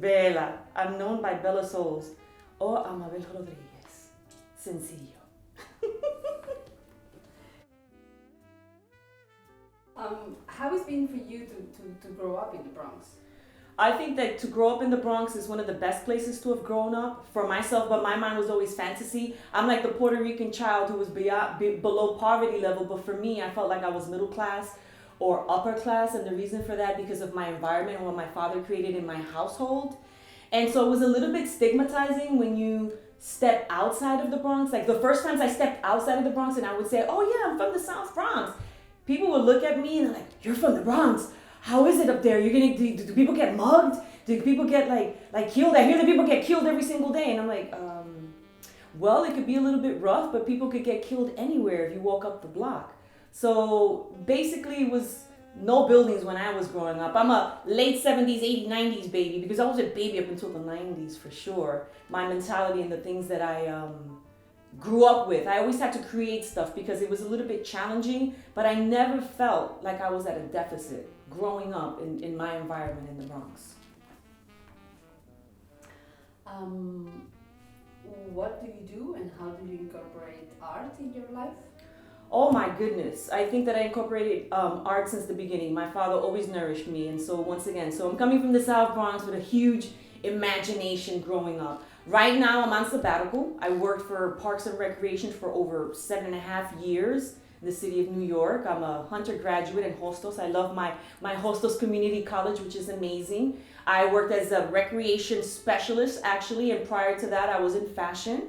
Bella. I'm known by Bella Souls or Amabel Rodriguez. Sencillo. How it's been for you to grow up in the Bronx? I think that to grow up in the Bronx is one of the best places to have grown up for myself, but my mind was always fantasy. I'm like the Puerto Rican child who was below poverty level, but for me, I felt like I was middle class or upper class, and the reason for that because of my environment and what my father created in my household. And so it was a little bit stigmatizing when you step outside of the Bronx. Like the first times I stepped outside of the Bronx and I would say, oh yeah, I'm from the South Bronx. People would look at me and they're like, you're from the Bronx. How is it up there? Do people get mugged? Do people get like killed? I hear that people get killed every single day. And I'm like, well, it could be a little bit rough, but people could get killed anywhere if you walk up the block. So basically it was no buildings when I was growing up. I'm a late 70s, 80s, 90s baby because I was a baby up until the 90s for sure. My mentality and the things that I grew up with. I always had to create stuff because it was a little bit challenging, but I never felt like I was at a deficit growing up in my environment in the Bronx. What do you do and how do you incorporate art in your life? Oh my goodness. I think that I incorporated art since the beginning. My father always nourished me. And so once again, so I'm coming from the South Bronx with a huge imagination growing up. Right now I'm on sabbatical. I worked for Parks and Recreation for over 7.5 years in the city of New York. I'm a Hunter graduate and Hostos. I love my Hostos Community College, which is amazing. I worked as a recreation specialist actually, and prior to that I was in fashion.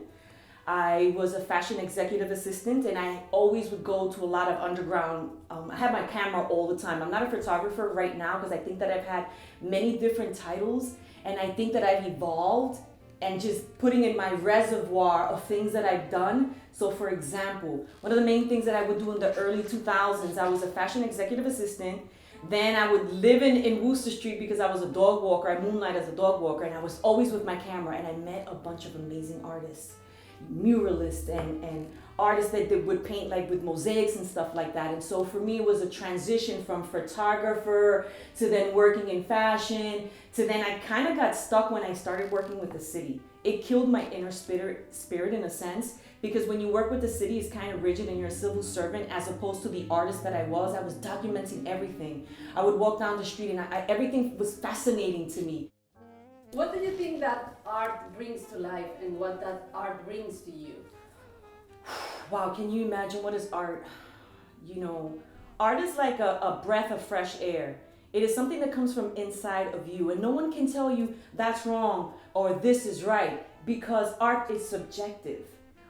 I was a fashion executive assistant and I always would go to a lot of underground, I had my camera all the time. I'm not a photographer right now because I think that I've had many different titles and I think that I've evolved and just putting in my reservoir of things that I've done. So for example, one of the main things that I would do in the early 2000s, I was a fashion executive assistant. Then I would live in Wooster Street because I was a dog walker. I moonlight as a dog walker and I was always with my camera and I met a bunch of amazing artists, muralists and artists that would paint like with mosaics and stuff like that. And so for me, it was a transition from photographer to then working in fashion to then I kind of got stuck when I started working with the city. It killed my inner spirit in a sense because when you work with the city, it's kind of rigid and you're a civil servant as opposed to the artist that I was documenting everything. I would walk down the street and everything was fascinating to me. What do you think that art brings to life and what that art brings to you? Wow, can you imagine what is art? You know, art is like a breath of fresh air. It is something that comes from inside of you and no one can tell you that's wrong or this is right because art is subjective.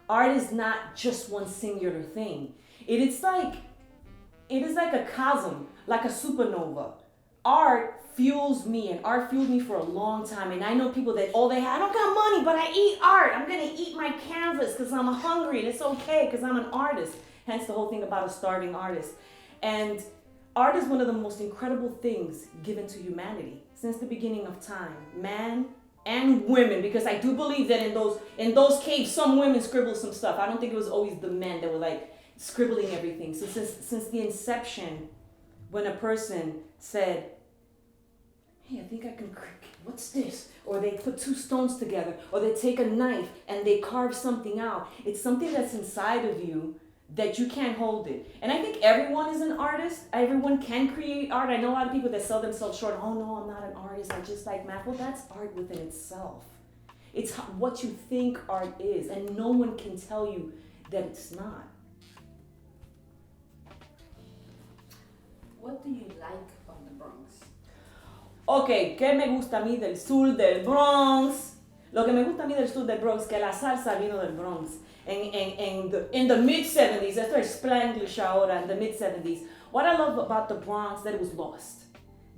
Art is not just one singular thing. It is like a cosm, like a supernova. Art fuels me and art fueled me for a long time. And I know people that, I don't got money, but I eat art. I'm going to eat my canvas because I'm hungry and it's okay because I'm an artist. Hence the whole thing about a starving artist. And art is one of the most incredible things given to humanity since the beginning of time. Man and women, because I do believe that in those caves, some women scribbled some stuff. I don't think it was always the men that were like scribbling everything. So since the inception, when a person said, hey, I think I can, what's this? Or they put two stones together, or they take a knife and they carve something out. It's something that's inside of you that you can't hold it. And I think everyone is an artist. Everyone can create art. I know a lot of people that sell themselves short. Oh no, I'm not an artist. I just like math. Well, that's art within itself. It's what you think art is, and no one can tell you that it's not. What do you like on the Bronx? Ok, ¿qué me gusta a mí del sur del Bronx? Lo que me gusta a mí del sur del Bronx, que la salsa vino del Bronx. In the mid-70s, esto es Spanglish ahora, in the mid-70s. What I love about the Bronx, that it was lost.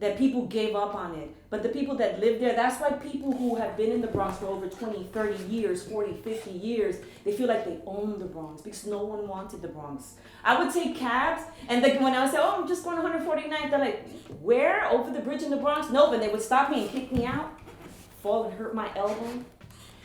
That people gave up on it. But the people that lived there, that's why people who have been in the Bronx for over 20, 30 years, 40, 50 years, they feel like they own the Bronx because no one wanted the Bronx. I would take cabs, and when I would say, oh, I'm just going 149th, they're like, where? Over the bridge in the Bronx? Nope, and they would stop me and kick me out, fall and hurt my elbow.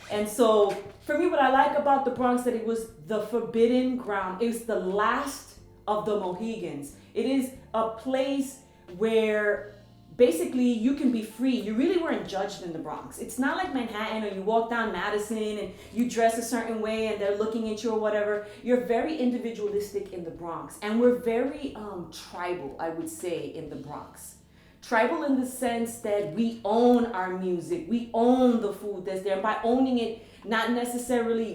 And so, for me, what I like about the Bronx, that it was the forbidden ground. It was the last of the Mohegans. It is a place where basically you can be free. You really weren't judged in the Bronx. It's not like Manhattan, or you walk down Madison and you dress a certain way and they're looking at you or whatever. You're very individualistic in the Bronx, and we're very tribal, I would say, in the Bronx. Tribal in the sense that we own our music, we own the food that's there. By owning it, not necessarily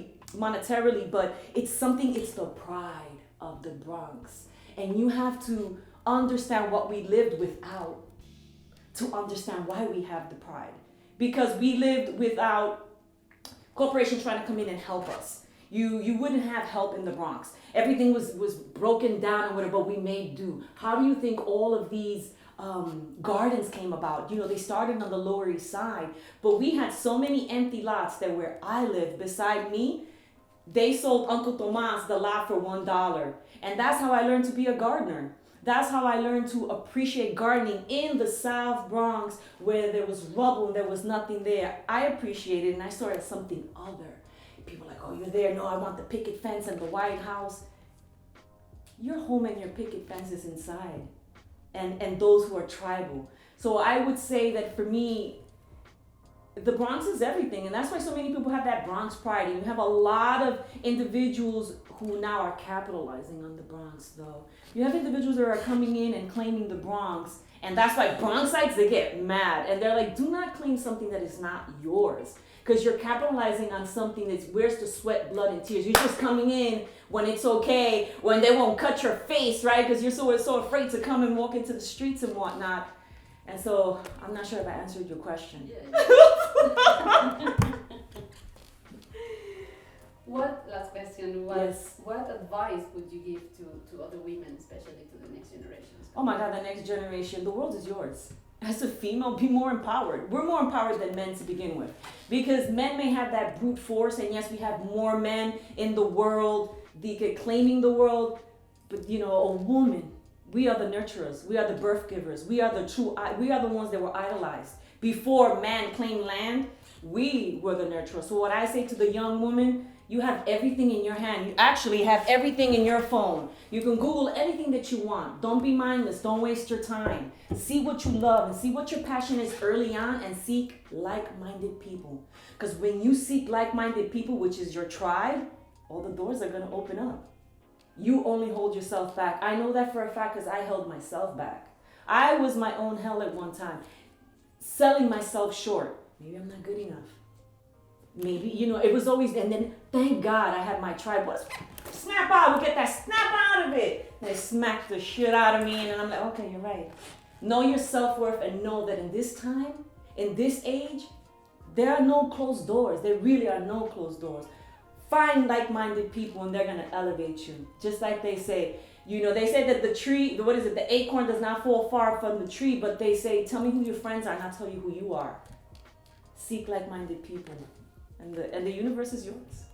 monetarily, but it's the pride of the Bronx. And you have to understand what we lived without to understand why we have the pride. Because we lived without corporations trying to come in and help us. You wouldn't have help in the Bronx. Everything was broken down and whatever, but we made do. How do you think all of these gardens came about? They started on the Lower East Side, but we had so many empty lots that where I lived, beside me, they sold Uncle Tomas the lot for $1. And that's how I learned to be a gardener. That's how I learned to appreciate gardening in the South Bronx, where there was rubble and there was nothing there. I appreciated it, and I saw it as something other. People are like, oh, you're there. No, I want the picket fence and the White House. Your home and your picket fence is inside. And those who are tribal. So I would say that for me, the Bronx is everything. And that's why so many people have that Bronx pride. And you have a lot of individuals who now are capitalizing on the Bronx, though. You have individuals that are coming in and claiming the Bronx. And that's why Bronxites, they get mad. And they're like, do not claim something that is not yours. Because you're capitalizing on something that's, where's the sweat, blood, and tears? You're just coming in when it's okay, when they won't cut your face, right? Because you're so afraid to come and walk into the streets and whatnot. And so, I'm not sure if I answered your question. Yeah. Last question, Yes. What advice would you give to other women, especially to the next generations? Oh my God, the next generation, the world is yours. As a female, be more empowered. We're more empowered than men to begin with. Because men may have that brute force, and yes, we have more men in the world, claiming the world, but a woman, we are the nurturers, we are the birth givers, we are the ones that were idolized. Before man claimed land, we were the nurturers. So what I say to the young woman, you have everything in your hand. You actually have everything in your phone. You can Google anything that you want. Don't be mindless. Don't waste your time. See what you love and see what your passion is early on, and seek like-minded people. Because when you seek like-minded people, which is your tribe, all the doors are going to open up. You only hold yourself back. I know that for a fact because I held myself back. I was my own hell at one time, selling myself short. Maybe I'm not good enough. Maybe, it was always, and then thank God I had my tribe. Snap out, we get that snap out of it. And they smacked the shit out of me, and I'm like, okay, you're right. Know your self-worth and know that in this time, in this age, there are no closed doors. There really are no closed doors. Find like-minded people and they're going to elevate you. Just like they say, they say that the acorn does not fall far from the tree, but they say, tell me who your friends are and I'll tell you who you are. Seek like-minded people. And the universe is yours.